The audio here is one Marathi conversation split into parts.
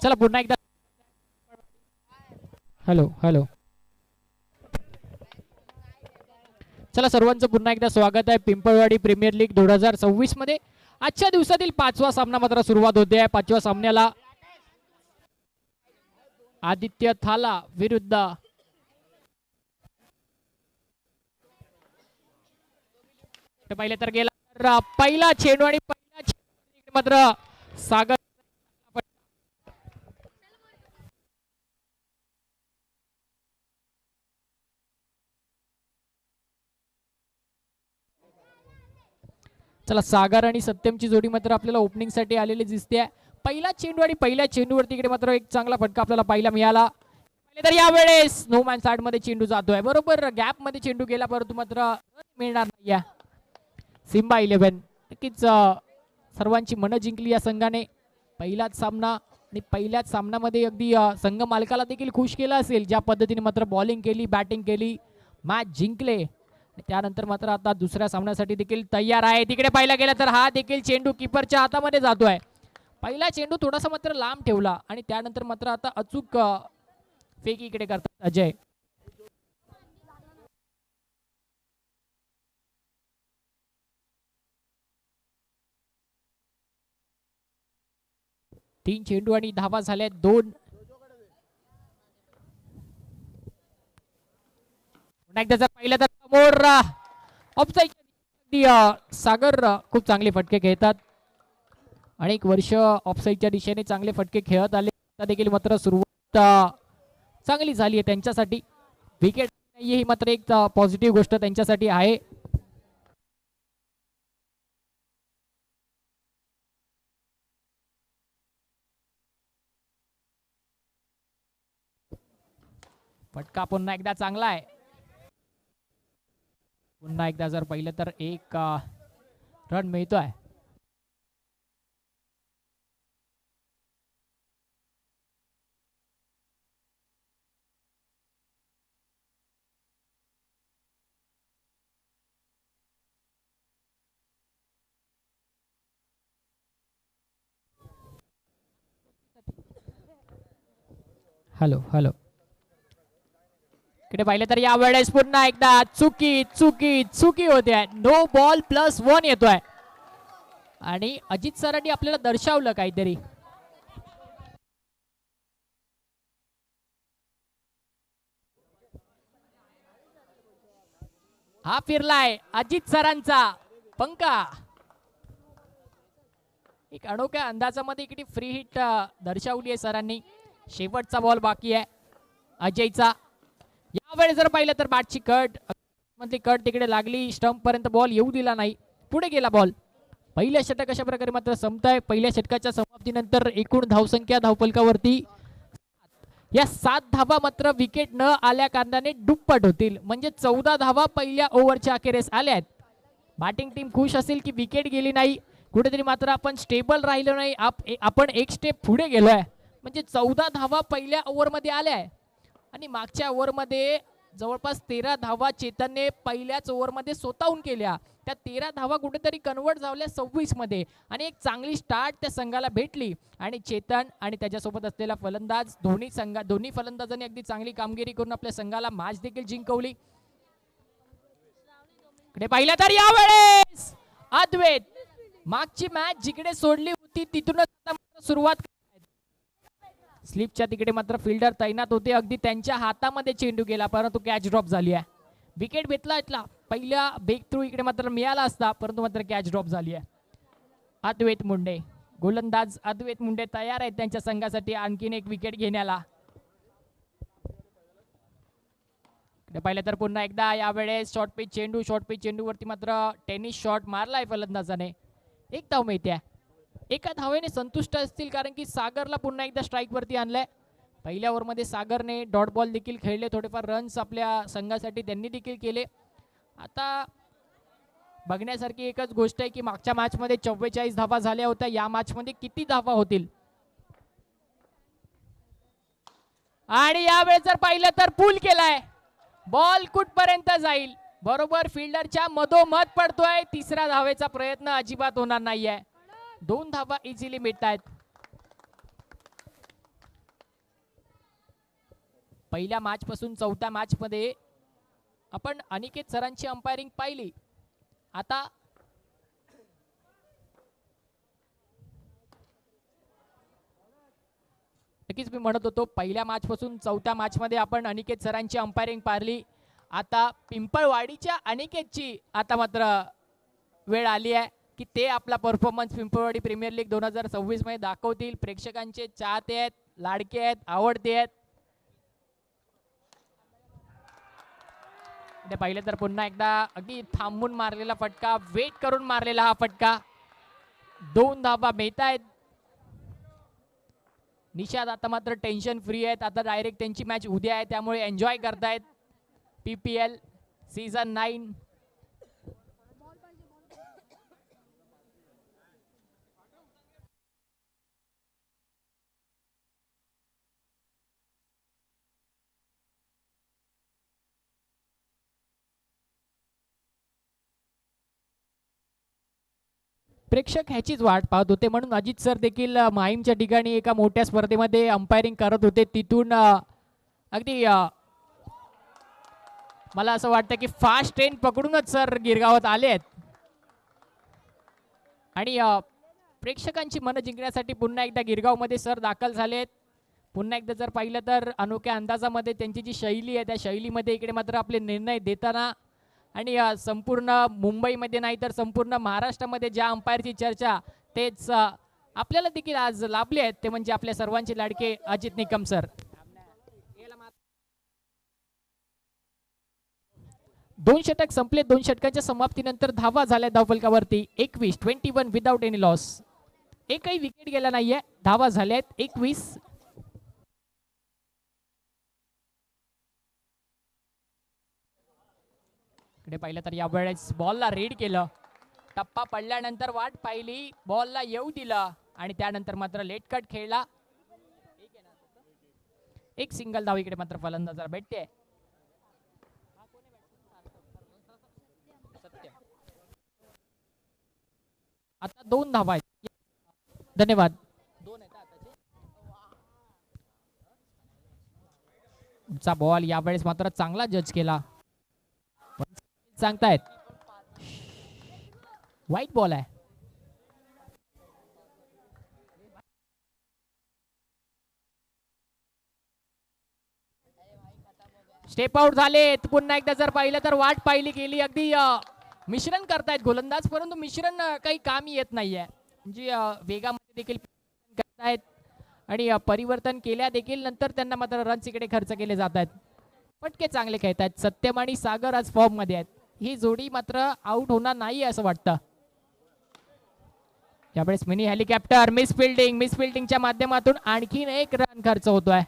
चला पुन्हा एकदा हॅलो हॅलो चला सर्वांचं पुन्हा एकदा स्वागत आहे पिंपळवाडी प्रीमियर लीग 2026 मध्ये. आजच्या दिवसातील 5वा सामना मात्र सुरुवात होते आहे. 5व्या सामन्याला आदित्य थाला विरुद्ध पहिले तर गेला तर पहिला चेंडू आणि पहिला चेंडू मात्र सागर चला सागर आणि सत्यमची जोडी मात्र आपल्याला ओपनिंग साठी आलेली दिसते. पहिला चेंडू आणि पहिल्या चेंडूवरती इकडे मात्र एक चांगला फटका आपल्याला पाहायला मिळाला. तर यावेळेस नो मॅन साइड मध्ये चेंडू जातोय, बरोबर गॅप मध्ये चेंडू गेला, परंतु मात्र मिळणार नाही. सिम्बा 11 नक्कीच सर्वांची मनं जिंकली या संघाने. पहिलाच सामना आणि पहिल्याच सामन्यामध्ये अगदी संघ मालकाला देखील खुश केलं असेल ज्या पद्धतीने मात्र बॉलिंग केली, बॅटिंग केली, मॅच जिंकले. त्यानंतर मात्र आता दुसऱ्या सामन्यासाठी देखील तयार आहे. तिकडे पाहिला गेला तर हा देखील चेंडू कीपरच्या हातामध्ये जातोय. पहिला चेंडू थोडासा मात्र लांब ठेवला आणि त्यानंतर मात्र आता अचूक फेक इकडे करतात अजय. तीन चेंडू आणि धावा झाल्या 2. एकदा जर पाहिलं तर समोर ऑफसाईड सागर खूप चांगले फटके खेळतात. अनेक वर्ष ऑफसाईडच्या दिशेने चांगले फटके खेळत आले. आता देखील मात्र सुरुवात चांगली झाली आहे त्यांच्यासाठी. विकेट ही मात्र एक पॉझिटिव्ह गोष्ट त्यांच्यासाठी आहे. फटका पुन्हा एकदा चांगला आहे. पुन्हा एकदा जर पाहिलं तर एक रन मिळतोय. हॅलो हॅलो इकडे पाहिलं तर यावेळेस पुन्हा एकदा चुकी चुकी चुकी होते. नो बॉल +1 येतोय आणि अजित सरांनी आपल्याला दर्शवलं काहीतरी. हा फिरलाय अजित सरांचा पंखा. एक अनोख्या अंदाजामध्ये इकडे फ्री हिट दर्शवली आहे सरांनी. शेवटचा बॉल बाकी आहे अजयचा. यावेळेस जर पाहिलं तर बॅटची कट तिकडे लागली, स्टंप पर्यंत बॉल येऊ दिला नाही, पुढे गेला बॉल. पहिल्या षटक अशा प्रकारे मात्र संपताय. पहिल्या षटकाच्या समाप्तीनंतर एकूण धावसंख्या धावफलकावरती या 7 धावा मात्र विकेट न आल्या कारणाने दुप्पट होतील, म्हणजे 14 धावा पहिल्या ओव्हरच्या अखेरीस आल्या आहेत. बॅटिंग टीम खुश असेल की विकेट गेली नाही, कुठेतरी मात्र आपण स्टेबल राहिलो नाही, आपण एक स्टेप पुढे गेलोय, म्हणजे 14 धावा पहिल्या ओव्हरमध्ये आल्या आहे. आणि मागच्या ओव्हरमध्ये जवळपास 13 धावा चेतनने पहिल्याच ओव्हरमध्ये स्वतःहून केल्या. त्या 13 धावा कुठेतरी कन्वर्ट झाल्या 26 मध्ये आणि एक चांगली स्टार्ट त्या संघाला भेटली. आणि चेतन आणि त्याच्यासोबत असलेला फलंदाज दोन्ही फलंदाजांनी अगदी चांगली कामगिरी करून आपल्या संघाला मॅच देखील जिंकवली. इकडे पाहिलं तर यावेळेस अद्वैत मागची मॅच जिकडे सोडली होती तिथूनच सुरुवात. स्लिपच्या तिकडे मात्र फिल्डर तैनात होते, अगदी त्यांच्या हातामध्ये चेंडू गेला, परंतु कॅच ड्रॉप झाली आहे. विकेट भेटला इथला पहिल्या ब्रेक थ्रू इकडे मात्र मिळाला असता, परंतु मात्र कॅच ड्रॉप झाली आहे. अद्वैत मुंडे गोलंदाज अद्वैत मुंडे तयार आहेत त्यांच्या संघासाठी आणखीन एक विकेट घेण्याला. पाहिलं तर पुन्हा एकदा यावेळेस शॉर्ट पिच चेंडू वरती मात्र टेनिस शॉट मारलाय फलंदाजाने. एक धाव मिळते. एका धावेने संतुष्ट असतील कारण की सागरला पुन्हा एकदा स्ट्राईक वरती आणलंय. पहिल्या ओव्हरमध्ये सागरने डॉट बॉल देखील खेळले, थोडेफार रन्स आपल्या संघासाठी त्यांनी देखील केले. आता बघण्यासारखी एकच गोष्ट आहे की मागच्या मॅच मध्ये 44 धावा झाल्या होत्या, या मॅच मध्ये किती धावा होतील. आणि यावेळेस जर पाहिलं तर पूल केलाय, बॉल कुठपर्यंत जाईल, बरोबर फिल्डरच्या मधोमध पडतोय. तिसऱ्या धावेचा प्रयत्न अजिबात होणार नाहीये. 2 धावा इझिली मिळत आहेत. पहिल्या मॅच पासून चौथ्या मॅच मध्ये आपण अनिकेत सरांची अंपायरिंग पाहिली. आता नक्कीच मी म्हणत होतो पहिल्या मॅच पासून चौथ्या मॅच मध्ये आपण अनिकेत सरांची अंपायरिंग पाहिली. आता पिंपळवाडीच्या अनिकेतची आता मात्र वेळ आली आहे की ते आपला परफॉर्मन्स पिंपळवाडी प्रीमियर लीग 2026 मध्ये दाखवतील. प्रेक्षकांचे चाहते आहेत, लाडके आहेत, आवडते आहेत. पाहिलं तर पुन्हा एकदा अगदी थांबून मारलेला फटका, वेट करून मारलेला हा फटका. 2 धावा मिळत आहेत. निषाद आता मात्र टेन्शन फ्री आहेत. आता डायरेक्ट त्यांची मॅच उद्या आहे त्यामुळे एन्जॉय करतायत PPL सीझन 9. प्रेक्षक ह्याचीच वाट पाहत होते म्हणून अजित सर देखील माहीमच्या ठिकाणी एका मोठ्या स्पर्धेमध्ये अंपायरिंग करत होते. तिथून अगदी मला असं वाटतं की फास्ट ट्रेन पकडूनच सर गिरगावात आले आहेत आणि प्रेक्षकांची मनं जिंकण्यासाठी पुन्हा एकदा गिरगावमध्ये सर दाखल झालेत. पुन्हा एकदा जर पाहिलं तर अनोख्या अंदाजामध्ये त्यांची जी शैली आहे त्या शैलीमध्ये इकडे मात्र आपले निर्णय देताना आणि संपूर्ण मुंबईमध्ये नाही तर संपूर्ण महाराष्ट्रामध्ये ज्या अंपायरची चर्चा तेच आपल्याला देखील आज लाभले आहेत ते म्हणजे आपल्या सर्वांचे लाडके अजित निकम सर. 2 षटक संपले. 2 षटकांच्या समाप्तीनंतर धावा झाल्या धावफलकावरती 21 विदाउट एनी लॉस. एकही विकेट गेला नाहीये. धावा झाल्या आहेत 21. इकडे पाहिलं तर यावेळेस बॉलला रीड केलं. टप्पा पडल्यानंतर वाट पाहिली, बॉलला येऊ दिलं आणि त्यानंतर मात्र लेट कट खेळला. एक सिंगल धाव इकडे मात्र फलंदाजाला भेटते. आता 2 धावा आहेत. धन्यवाद. चा बॉल यावेळेस मात्र चांगला जज केला. सांगतायत वाईट बॉल आहे. स्टेप आउट झालेत. पुन्हा एकदा जर पाहिलं तर वाट पाहिली गेली. अगदी मिश्रण करतायत गोलंदाज परंतु मिश्रण काही कामी येत नाहीये. म्हणजे वेगामध्ये देखील करतायत आणि परिवर्तन केल्या देखील नंतर त्यांना मात्र रन्स इकडे खर्च केले जात आहेत. फटके चांगले खेळत आहेत. सत्यम आणि सागर आज फॉर्म मध्ये आहेत. ही जोडी मात्र आउट होणार नाही असं वाटतं. यावेळेस मिनी हेलिकॉप्टर मिस फिल्डिंगच्या माध्यमातून आणखीन एक रन खर्च होतोय.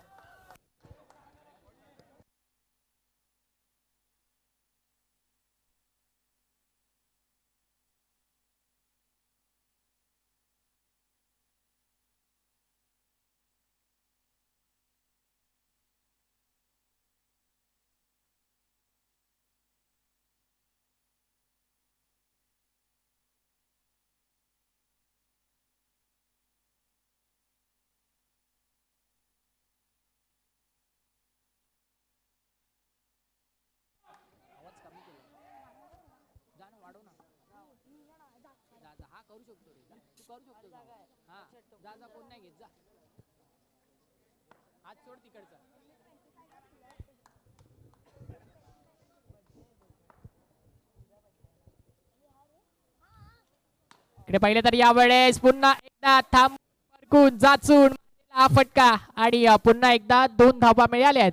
इकडे पाहिलं तर यावेळेस पुन्हा एकदा थांबून जाचून हा फटका आणि पुन्हा एकदा 2 धावा मिळाल्या आहेत.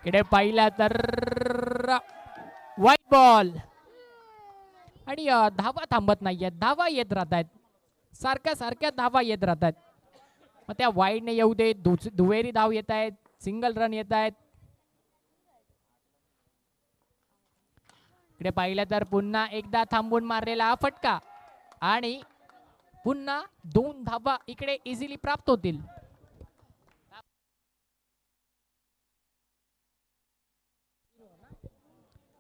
इकडे पाहिला तर वाईट बॉल आणि धावा थांबत नाहीयेत. धावा येत राहत आहेत. सारख्या धावा येत राहतात. मग त्या वाईडने येऊ दे, दुहेरी धाव येत आहेत, सिंगल रन येत आहेत. इकडे पाहिलं तर पुन्हा एकदा थांबून मारलेला हा फटका आणि पुन्हा 2 धावा इकडे इझिली प्राप्त होतील.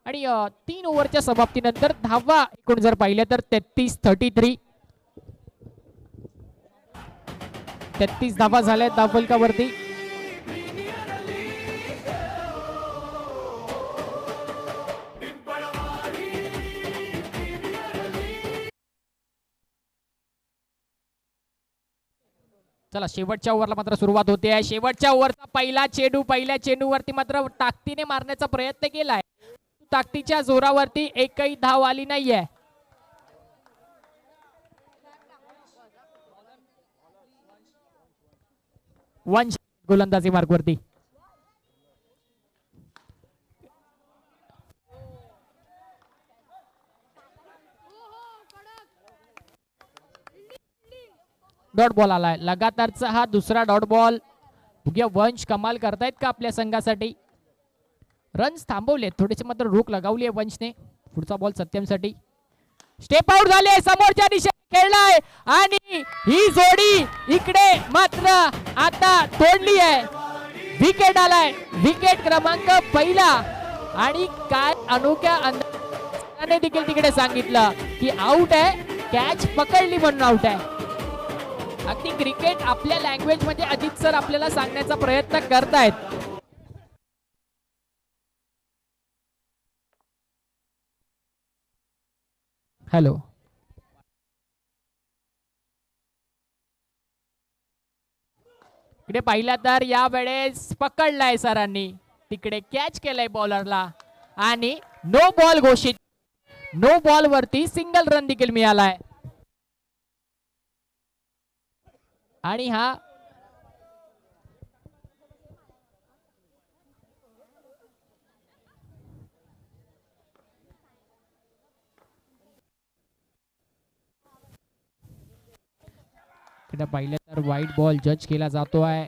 आणि 3 ओव्हरच्या समाप्तीनंतर धावा एकूण जर पाहिल्या तर 33-33. 33 धावा झाल्या धावफलकावरती. चला शेवटच्या ओव्हरला मात्र सुरुवात होते आहे. शेवटच्या ओव्हरचा पहिला चेंडू, पहिल्या चेंडूवरती मात्र ताकदीने मारण्याचा प्रयत्न केलाय. ताकदीच्या जोरावरती एकही धाव आली नाहीये. वंश गोलंदाजी मार्गवरती. डॉट बॉल आलाय. लगातारचा हा दुसरा डॉट बॉल. बघूया वंश कमाल करतायत का आपल्या संघासाठी. रन्स थांबवले, थोडेसे मात्र रोख लगावली आहे वंशने. पुढचा बॉल सत्यमसाठी. स्टेप आउट झाले, समोरच्या दिशेने खेळलाय आणि ही जोडी इकडे मात्र आता तोडली आहे. विकेट आलाय, विकेट क्रमांक पहिला. आणि काय अनोख्या अंदाजाने देखील तिकडे सांगितलं की आउट आहे, कॅच पकडली म्हणून आउट आहे. अगदी क्रिकेट आपल्या लँग्वेज मध्ये अजित सर आपल्याला सांगण्याचा प्रयत्न करतायत. हॅलो, इकडे पाहिला तर या वेळेस पकडलाय सरांनी, तिकडे कॅच केलाय बॉलरला आणि नो बॉल घोषित. नो बॉल वरती सिंगल रन देखील मिळालाय. आणि हा पाहिलं तर वाईट बॉल जज केला जातो आहे.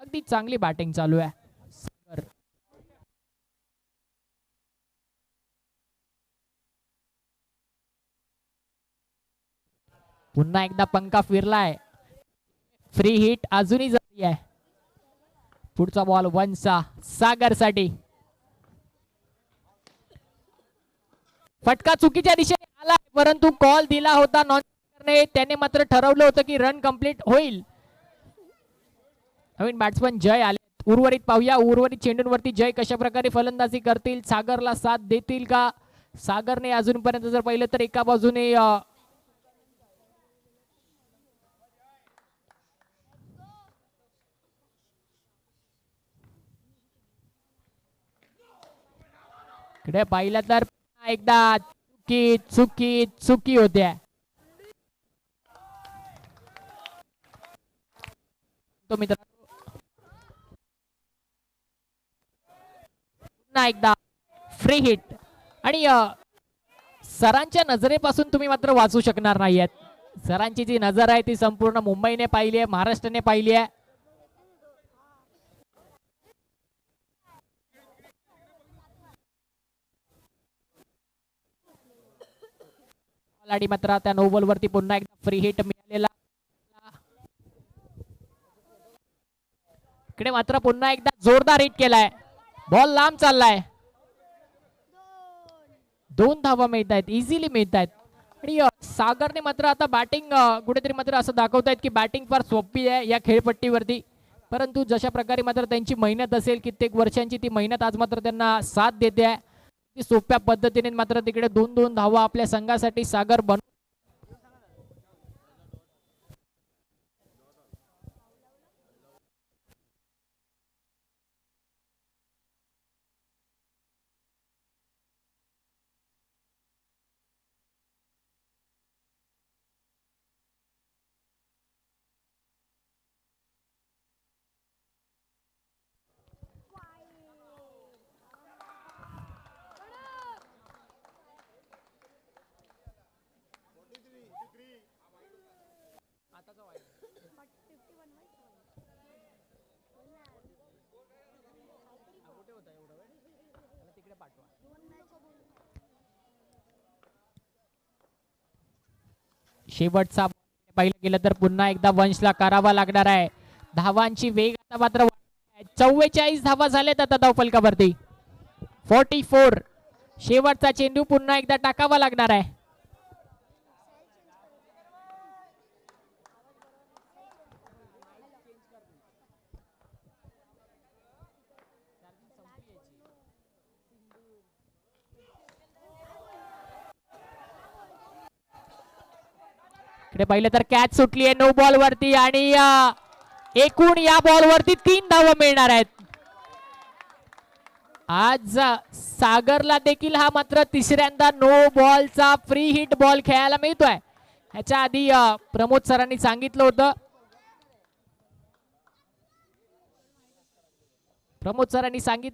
अगदी चांगली बॅटिंग चालू आहे. पुन्हा एकदा पंखा फिरलाय. फ्री हिट अजूनही जाती आहे. पुढचा बॉल वनचा सागर साठी. फटका चुकीच्या दिशेने आला, परंतु कॉल दिला होता नॉन करणे. त्याने मात्र ठरवलं होतं की रन कंप्लीट होईल. नवीन बॅट्समन जय आले. उर्वरित पाहूया, उर्वरित चेंडूंवरती जय कशा प्रकारे फलंदाजी करतील, सागरला साथ देतील का. सागरने अजूनपर्यंत जर पाहिलं तर एका बाजूने इकडे पाहिलं तर एकदा चुकी चुकी चुकी होत्या. तो मित्र पुन्हा एकदा फ्री हिट. आणि सरांच्या नजरेपासून तुम्ही मात्र वाचू शकणार नाहीयेत. सरांची जी नजर आहे ती संपूर्ण मुंबईने पाहिली आहे, महाराष्ट्राने पाहिली आहे. आणि मात्र त्या नो बॉल वरती पुन्हा एकदा फ्री हिट मिळालेला. इकडे मात्र पुन्हा एकदा जोरदार हिट केलाय. बॉल लांब चाललाय. 2 धावा मिळत आहेत, इझिली मिळत आहेत. आणि सागरने मात्र आता बॅटिंग कुठेतरी मात्र असं दाखवतायत की बॅटिंग फार सोपी आहे या खेळपट्टीवरती. परंतु जशा प्रकारे मात्र त्यांची मेहनत असेल, कित्येक वर्षांची ती मेहनत आज मात्र त्यांना साथ देते आहे. सोप्या पद्धतीने मात्र तिकडे 2-2 धावा आपल्या संघासाठी सागर बन. शेवटचा पाहिलं गेलं तर पुन्हा एकदा वंशला करावा लागणार आहे. धावांची वेग आता मात्र 44 धावा झालेत आता धावफलकावरती. 44. शेवटचा चेंडू पुन्हा एकदा टाकावा लागणार आहे. इकडे पाहिलं तर कॅच सुटली आहे नो बॉल वरती आणि एकूण या बॉल वरती 3 धावा मिळणार आहेत. आज सागरला देखील हा मात्र तिसऱ्यांदा नो बॉलचा फ्री हिट बॉल खेळायला मिळतोय. ह्याच्या आधी प्रमोद सरांनी सांगितलं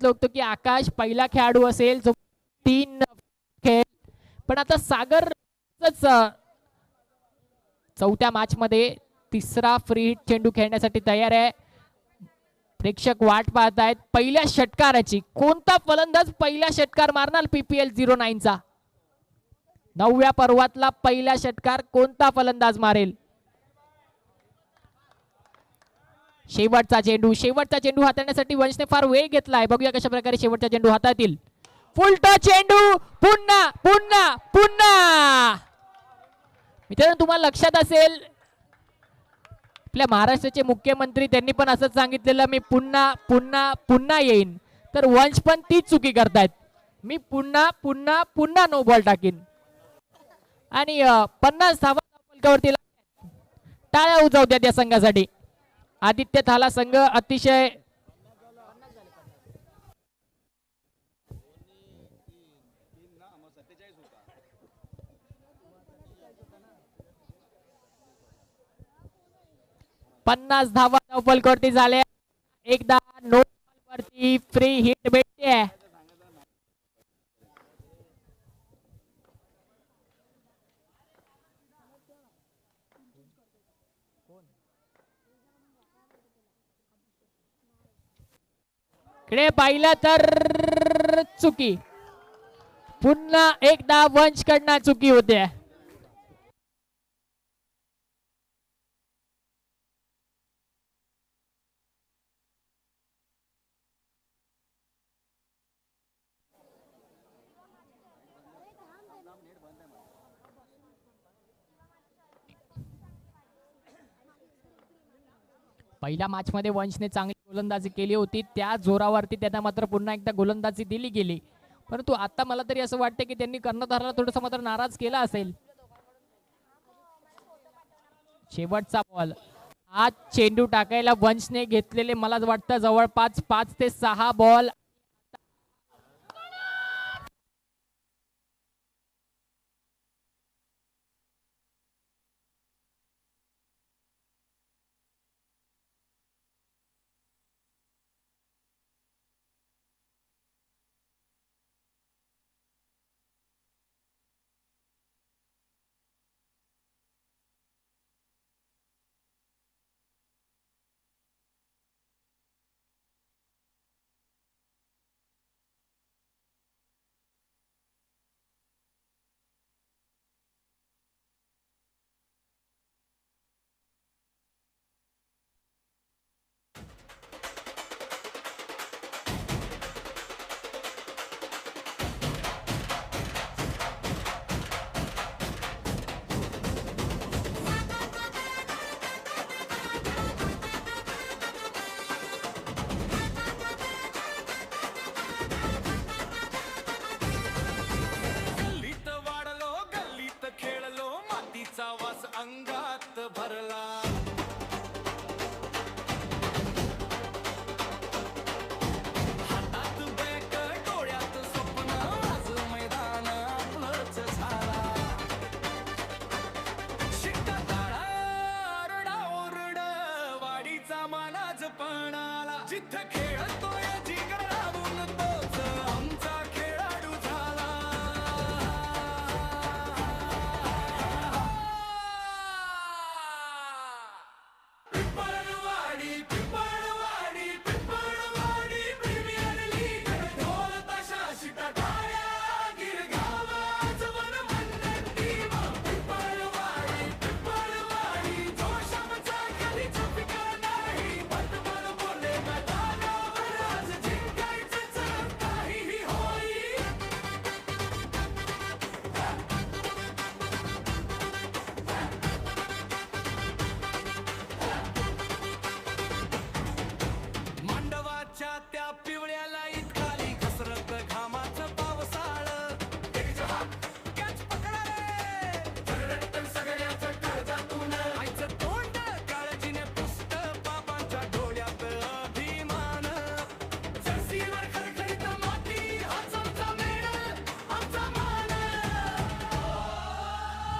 होतं, की आकाश पहिला खेळाडू असेल जो 3 खेळ, पण आता सागर चौथ्या मॅच मध्ये तिसरा फ्री हिट चेंडू खेळण्यासाठी तयार आहे. प्रेक्षक वाट पाहत आहेत पहिल्या षटकाराची. कोणता फलंदाज पहिला षटकार मारणार PPL 09चा? 9व्या पर्वातला पहिला षटकार कोणता फलंदाज मारेल? शेवटचा चेंडू हाताळण्यासाठी वंशने फार वेळ घेतलाय. बघूया कशा प्रकारे शेवटचा चेंडू हाताळतील. फुलटॉ चेंडू पुन्हा पुन्हा पुन्हा. मित्रांनो, तुम्हाला लक्षात असेल आपल्या महाराष्ट्राचे मुख्यमंत्री त्यांनी पण असंच सांगितलेलं, मी पुन्हा पुन्हा पुन्हा येईन. तर वंश पण तीच चुकी करतायत. मी पुन्हा पुन्हा पुन्हा नो बॉल टाकीन आणि 50 धावा फलकावरती टाळ्या उजवत्यात या संघासाठी. आदित्य थाला संघ अतिशय पन्नास धावा फलकावरती झाल्या. एकदा नो बॉल वरती फ्री हिट भेटते. इकडे पाहिलं तर चुकी. पुन्हा एकदा वंश कडनं चुकी होते. पहिल्या मॅच मध्ये वंशने चांगली गोलंदाजी केली होती. त्या जोरावरती त्यांना मात्र पुन्हा एकदा गोलंदाजी दिली गेली. परंतु आता मला तरी असं वाटतं की त्यांनी कर्णधाराला थोडंसं मात्र नाराज केला असेल. शेवटचा बॉल. आज चेंडू टाकायला वंशने घेतलेले मला वाटतं जवळपास 5 ते 6 बॉल.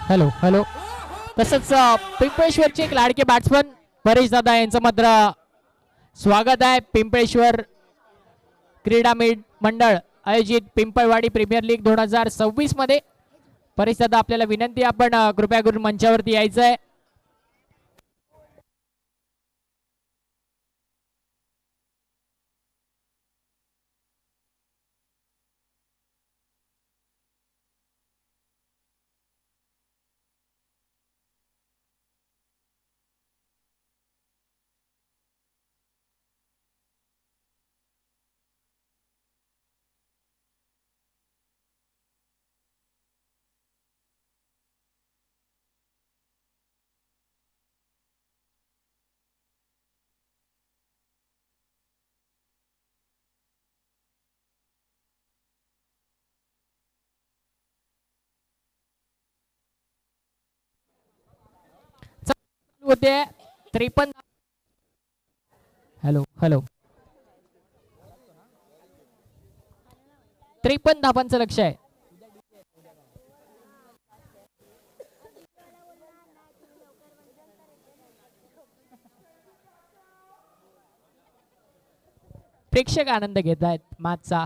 Hello hello. तसंच पिंपळेश्वरचे एक लाडके बॅट्समन परेश दादा यांचं मात्र स्वागत आहे पिंपळेश्वर क्रीडा मंडळ आयोजित पिंपळवाडी प्रीमियर लीग 2026 मध्ये. परेश दादा आपल्याला विनंती, आपण कृपया करून मंचावरती यायचं आहे. होते 53. Hello hello. 53 धावांचं लक्ष आहे. प्रेक्षक आनंद घेत आहेत मॅचचा.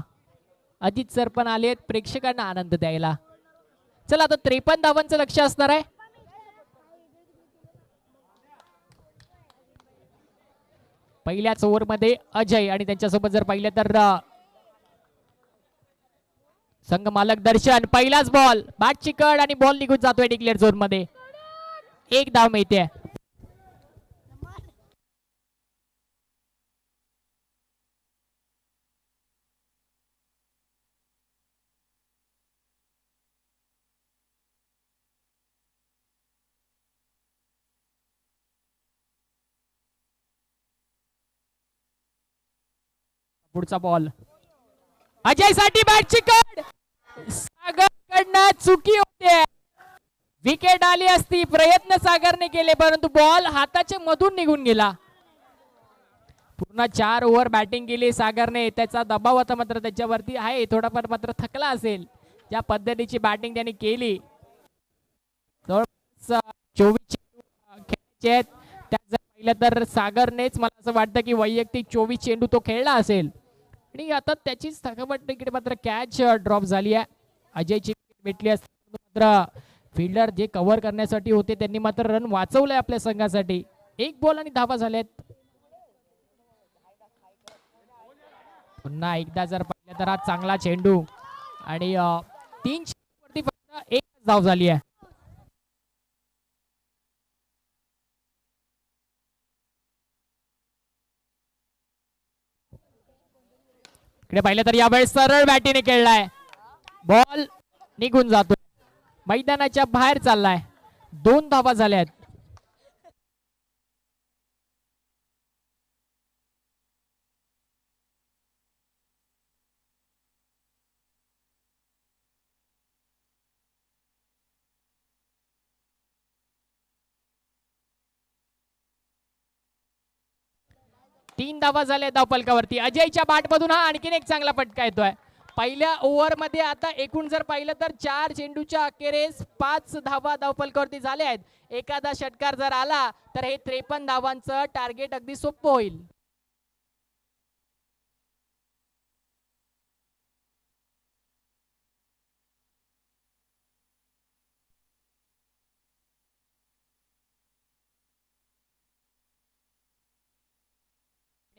अजित सर पण आलेत प्रेक्षकांना आनंद द्यायला. चला आता 53 धावांचं लक्ष असणार आहे. पहिल्याच ओव्हरमध्ये अजय आणि त्यांच्यासोबत जर पाहिलं तर संघ मालक दर्शन. पहिलाच बॉल, बॅटची कड आणि बॉल निघून जातोय डिक्लेअर झोन मध्ये. एक धाव मिळते. पुढचा बॉल अजय साठी, बॅटची कड सागर कडनं चुकी होते. विकेट आली असती, प्रयत्न सागरने केले परंतु बॉल हाताच्या मधून निघून गेला. पूर्ण 4 ओव्हर बॅटिंग केली सागरने. त्याचा दबाव होता मात्र त्याच्यावरती आहे, थोडाफार मात्र थकला असेल. ज्या पद्धतीची बॅटिंग त्यांनी केली, 24 खेळायचे आहेत. त्यात जर पाहिलं तर सागरनेच मला असं वाटतं की वैयक्तिक 24 चेंडू तो खेळला असेल आणि आता त्याचीच थकावट इकडे मात्र कॅच ड्रॉप झाली आहे. अजयची विकेट भेटली असते मात्र फिल्डर जे कव्हर करण्यासाठी होते त्यांनी मात्र रन वाचवलंय आपल्या संघासाठी. 1 बॉल आणि धावा झाल्यात. पुन्हा एकदा जर पाहिलं तर हा चांगला चेंडू आणि 3 चेंडूवरती फक्त 1 धाव झाली आहे. इकडे पाहिलं तर यावेळेस सरळ बॅटीने खेळलाय. बॉल निघून जातो, मैदानाच्या बाहेर चाललाय. 2 धावा झाल्यात. तीन धावा झाल्या धावफलकावरती. अजयच्या बॅटमधून हा आणखीन एक चांगला फटका येतोय. पहिल्या ओव्हर मध्ये आता एकूण जर पाहिलं तर 4 चेंडूच्या अखेरीस 5 धावा धावफलकावरती झाल्या आहेत. एखादा षटकार जर आला तर हे 53 धावांचं टार्गेट अगदी सोपं होईल.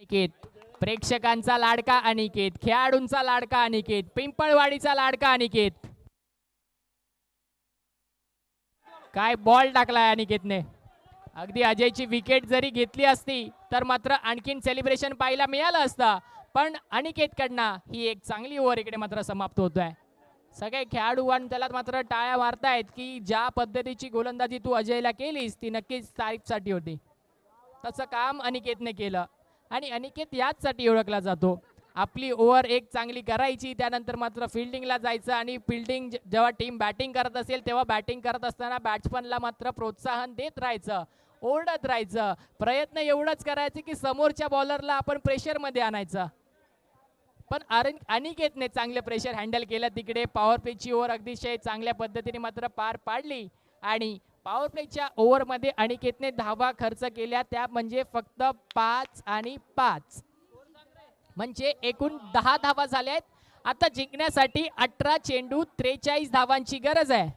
अनिकेत, प्रेक्षकांचा लाडका अनिकेत, खेळाडूंचा लाडका अनिकेत, पिंपळवाडीचा लाडका अनिकेत. काय बॉल टाकलाय अनिकेतने. अगदी अजयची विकेट जरी घेतली असती तर मात्र आणखीन सेलिब्रेशन पाहायला मिळालं असतं, पण अनिकेतकडनं ही एक चांगली ओव्हर इकडे मात्र समाप्त होतोय. सगळे खेळाडू आणि त्याला मात्र टाळ्या मारतायत की ज्या पद्धतीची गोलंदाजी तू अजयला केलीस ती नक्कीच तारीफसाठी होती. तसं काम अनिकेतने केलं आणि अनिकेत याचसाठी ओळखला जातो. आपली ओव्हर एक चांगली करायची, त्यानंतर मात्र फिल्डिंगला जायचं आणि फिल्डिंग जेव्हा टीम बॅटिंग करत असेल तेव्हा बॅटिंग करत असताना बॅट्समनला मात्र प्रोत्साहन देत राहायचं, ओरडत राहायचं. प्रयत्न एवढंच करायचे की समोरच्या बॉलरला आपण प्रेशरमध्ये आणायचं. पण अनिकेतने चांगले प्रेशर हँडल केलं. तिकडे पॉवर प्लेची ओव्हर अतिशय चांगल्या पद्धतीने मात्र पार पाडली आणि पॉवर प्लेच्या ओव्हरमध्ये अनिकेतने धावा खर्च केल्या, त्या म्हणजे फक्त 5 आणि 5, म्हणजे एकूण 10 धावा झाल्या आहेत. आता जिंकण्यासाठी 18 चेंडू 43 धावांची गरज आहे.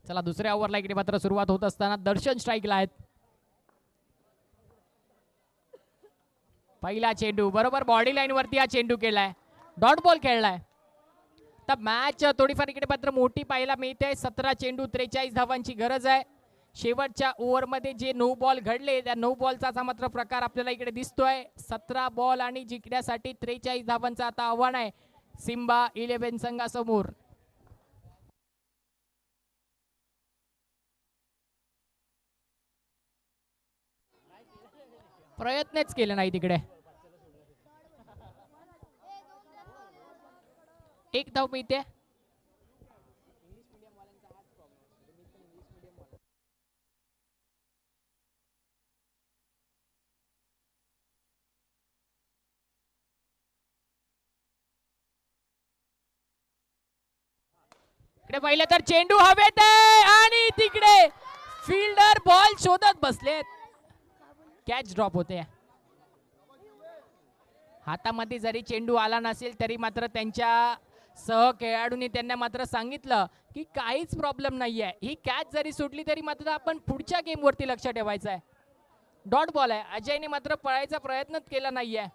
चला दुसऱ्या ओव्हरला इकडे मात्र सुरुवात होत असताना दर्शन स्ट्राईकला आहेत. पहिला चेंडू बरोबर बॉडी लाईन वरती हा चेंडू केलाय, डॉट बॉल खेळलाय. तर मॅच थोडीफार इकडे मात्र मोठी पाहायला मिळते. 17 चेंडू 43 धावांची गरज आहे. शेवटच्या ओव्हरमध्ये जे नो बॉल घडले त्या नो बॉलचा मात्र प्रकार आपल्याला इकडे दिसतोय. 17 बॉल आणि जिंकण्यासाठी 43 धावांचं आता आव्हान आहे सिम्बा 11 संघासमोर. प्रयत्नच केले नाही तिकडे. एक धाव मिळते. इकडे पाहिलं तर चेंडू हवेत आहे आणि तिकडे फिल्डर बॉल शोधत बसलेत. कॅच ड्रॉप होते. हातामध्ये जरी चेंडू आला नसेल तरी मात्र त्यांच्या सह खेळाडूंनी त्यांना मात्र सांगितलं की काहीच प्रॉब्लेम नाहीये, ही कॅच जरी सुटली तरी मात्र आपण पुढच्या गेम वरती लक्ष ठेवायचं आहे. डॉट बॉल आहे. अजयने मात्र पळायचा प्रयत्नच केला नाहीये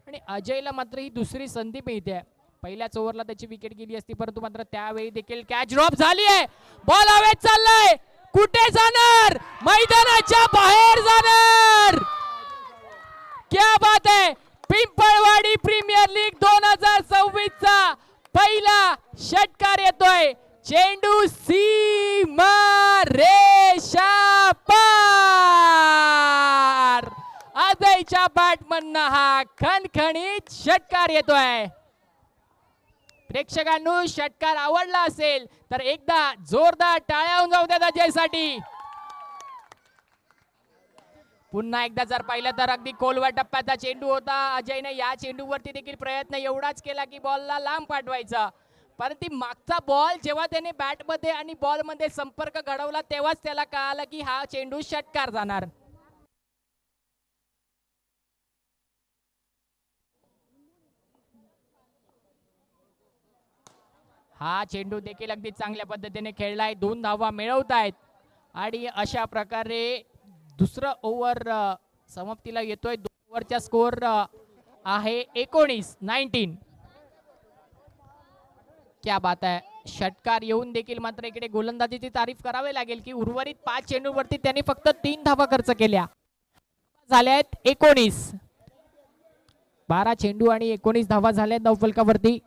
आणि अजयला मात्र ही दुसरी संधी मिळते. पहिल्याच ओव्हरला त्याची विकेट गेली असती परंतु मात्र त्यावेळी देखील कॅच ड्रॉप झाली आहे. बॉल हवेत चाललाय, कुठे जाणार, मैदानाच्या बाहेर जाणार. क्या बात है. पिंपळवाडी प्रीमियर लीग 2026 चा पहिला षटकार येतोय. चेंडू सीमा रेषा पार. अजयच्या बॅटमधनं हा खणखणीत षटकार येतोय. प्रेक्षकांनो षटकार आवडला असेल तर एकदा जोरदार टाळ्या होऊन जाऊ द्या अजयसाठी. पुन्हा एकदा जर पाहिलं तर अगदी खोलवर टप्प्याचा चेंडू होता. अजयने या चेंडूवरती देखील प्रयत्न एवढाच केला की बॉलला लांब पाठवायचा, परंतु मागचा बॉल जेव्हा त्याने बॅटमध्ये आणि बॉलमध्ये संपर्क घडवला तेव्हाच त्याला कळालं की हा चेंडू षटकार जाणार. हा चेंडू देखील अगदी चांगल्या पद्धतीने खेळलाय. 2 धावा मिळवतायत आणि अशा प्रकारे दुसरं ओव्हर समाप्तीला येतोय. 2 ओव्हरचा स्कोर आहे 19. क्या बात आहे. षटकार येऊन देखील मात्र इकडे गोलंदाजीची तारीफ करावी लागेल की उर्वरित 5 चेंडूवरती त्यांनी फक्त 3 धावा खर्च केल्या. झाल्या आहेत 19. 12 चेंडू आणि 19 धावा झाल्या धावफलकावरती.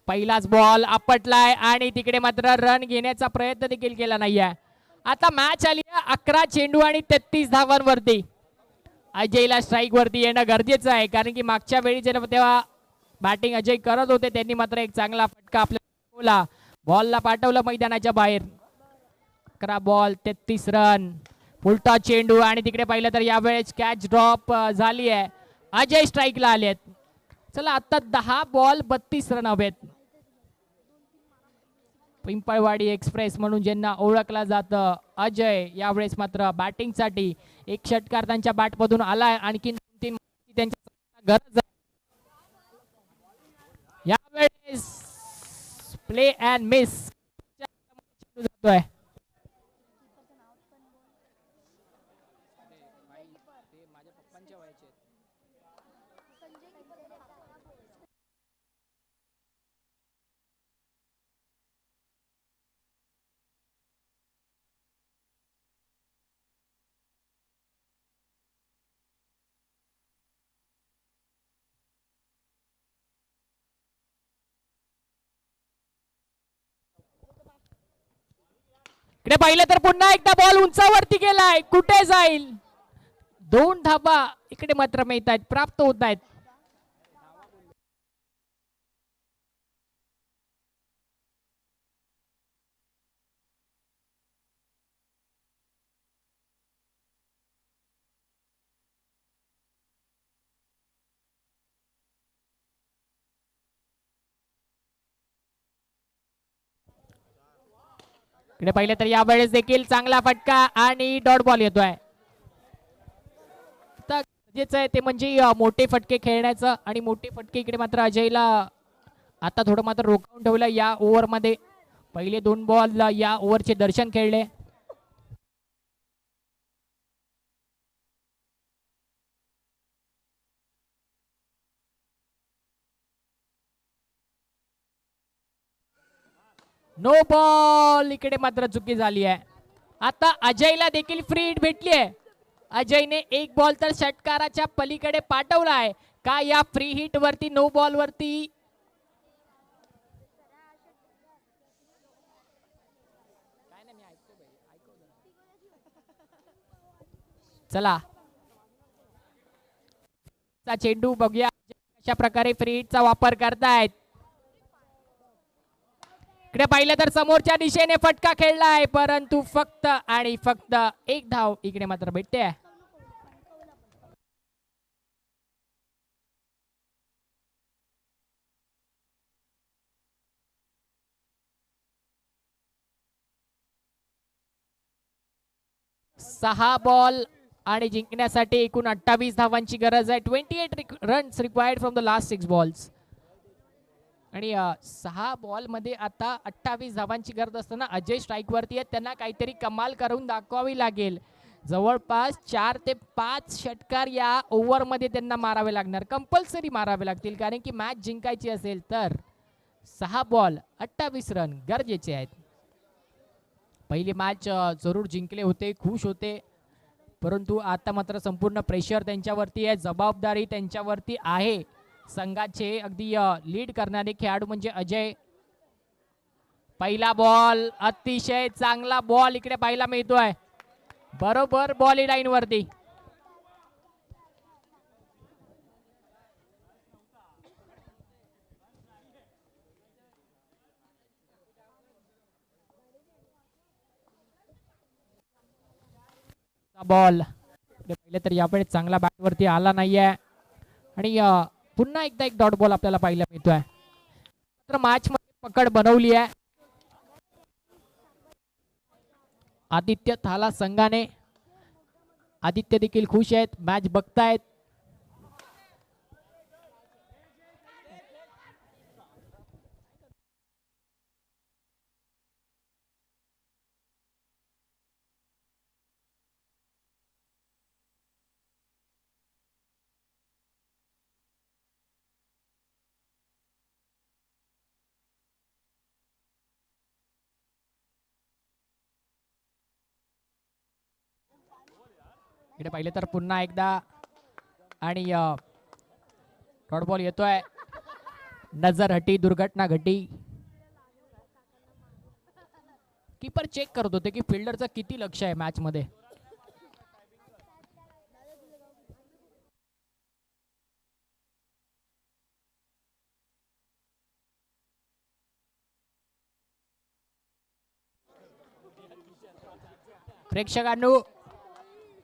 पहिलाच बॉल आपटलाय आणि तिकडे मात्र रन घेण्याचा प्रयत्न देखील केला नाहीये. आता मॅच आली आहे 11 चेंडू आणि 33 धावांवरती. अजयला स्ट्राईक वरती येणं गरजेचं आहे, कारण की मागच्या वेळी तेव्हा बॅटिंग अजय करत होते, त्यांनी मात्र एक चांगला फटका आपल्या बॉलला पाठवलं मैदानाच्या बाहेर. 11 बॉल 33 रन, फुलटा चेंडू आणि तिकडे पाहिलं तर यावेळेस कॅच ड्रॉप झाली आहे. अजय स्ट्राईकला आलेत. चला आता 10 बॉल 32 रन हवेत. पिंपळवाडी एक्सप्रेस म्हणून ज्यांना ओळखला जातं अजय यावेळेस मात्र बॅटिंग साठी एक षटकार त्यांच्या बॅटमधून आलाय. आणखी 2-3 त्यांच्या गरज आहे. यावेळेस प्ले अँड मिस जातोय. इकडे पाहिलं तर पुन्हा एकदा बॉल उंचावरती गेलाय. कुठे जाईल? 2 धाबा इकडे मात्र मिळत आहेत, प्राप्त होत आहेत. इकडे पाहिलं तर यावेळेस देखील चांगला फटका आणि डॉट बॉल येतोय. गरजेचं आहे ते म्हणजे मोठे फटके खेळण्याचं, आणि मोठे फटके इकडे मात्र अजयला आता थोडं मात्र रोखून ठेवलं या ओव्हर मध्ये. पहिले 2 बॉल या ओव्हरचे दर्शन खेळले. नो बॉल, इकडे मात्र चुकी झाली आहे. आता अजयला देखील फ्री हिट भेटली आहे. अजयने 1 बॉल तर षटकाराच्या पलीकडे पाठवला आहे का या फ्री हिट वरती, नो बॉल वरती? चला चेंडू बघूया कशा प्रकारे फ्री हिटचा वापर करतायत. इकडे पाहिलं तर समोरच्या दिशेने फटका खेळलाय, परंतु फक्त आणि फक्त 1 धाव इकडे मात्र भेटते. सहा बॉल आणि जिंकण्यासाठी एकूण 28 धावांची गरज आहे. 28 runs required from the last 6 balls. आणि 6 बॉल मध्ये आता 28 धावांची गरज असताना अजय स्ट्राईक वरती आहेत. त्यांना काहीतरी कमाल करून दाखवावी लागेल. जवळपास 4 ते 5 षटकार या ओव्हर मध्ये त्यांना मारावे लागणार, कंपल्सरी मारावे लागतील, कारण की मॅच जिंकायची असेल तर 6 बॉल 28 रन गरजेचे आहेत. पहिली मॅच जरूर जिंकले होते, खुश होते, परंतु आता मात्र संपूर्ण प्रेशर त्यांच्यावरती आहे, जबाबदारी त्यांच्यावरती आहे. संघाचे अगदी लीड करणारे खेळाडू म्हणजे अजय. पहिला बॉल अतिशय चांगला बॉल इकडे पाहायला मिळतोय, बरोबर बॉल लाईन वरती. बॉल पहिले तर यावेळी चांगला बॅट वरती आला नाहीये, आणि पुन्हा एकदा एक डॉट बॉल आपल्याला पाहायला मिळतोय. मात्र मॅच मध्ये पकड बनवली आहे आदित्य थाला संघाने. आदित्य देखील खुश आहेत, मॅच बघतायत. इकडे पाहिले तर पुन्हा एकदा आणि डॉट बॉल येतोय. नजर हटी, दुर्घटना घटी. कीपर चेक करत होते की फिल्डरचं किती लक्ष आहे मॅच मध्ये. प्रेक्षकांनो,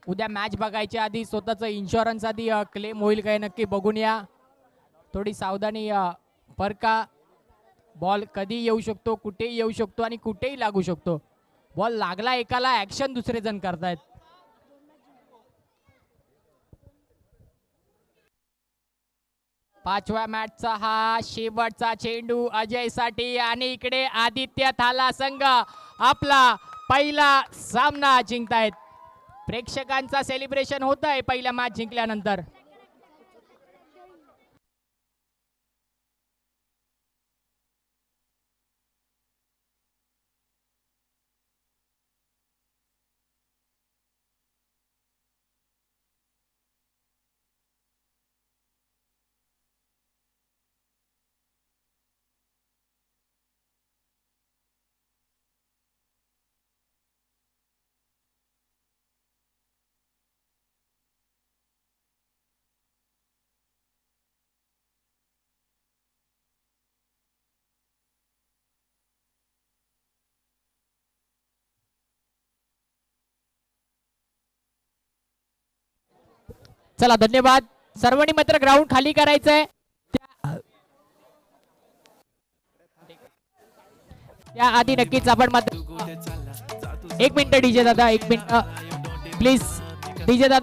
उद्या मॅच बघायच्या आधी स्वतःचं इन्शुरन्स आधी क्लेम होईल काय नक्की बघून या. थोडी सावधानी परका. बॉल कधी येऊ शकतो, कुठेही येऊ शकतो आणि कुठेही लागू शकतो. बॉल लागला एकाला, ऍक्शन दुसरे जण करतायत. पाचव्या मॅचचा हा शेवटचा चेंडू अजय साठी आणि इकडे आदित्य थाला संघ आपला पहिला सामना जिंकतायत. प्रेक्षकांचा सेलिब्रेशन होत आहे पहिल्या मॅच जिंकल्यानंतर. चला धन्यवाद. सर्वांनी मात्र ग्राउंड खाली करायचंय. त्या आधी नक्कीच आपण मात्र 1 मिनिट डीजे दादा, 1 मिनिट प्लीज. डीजे दादा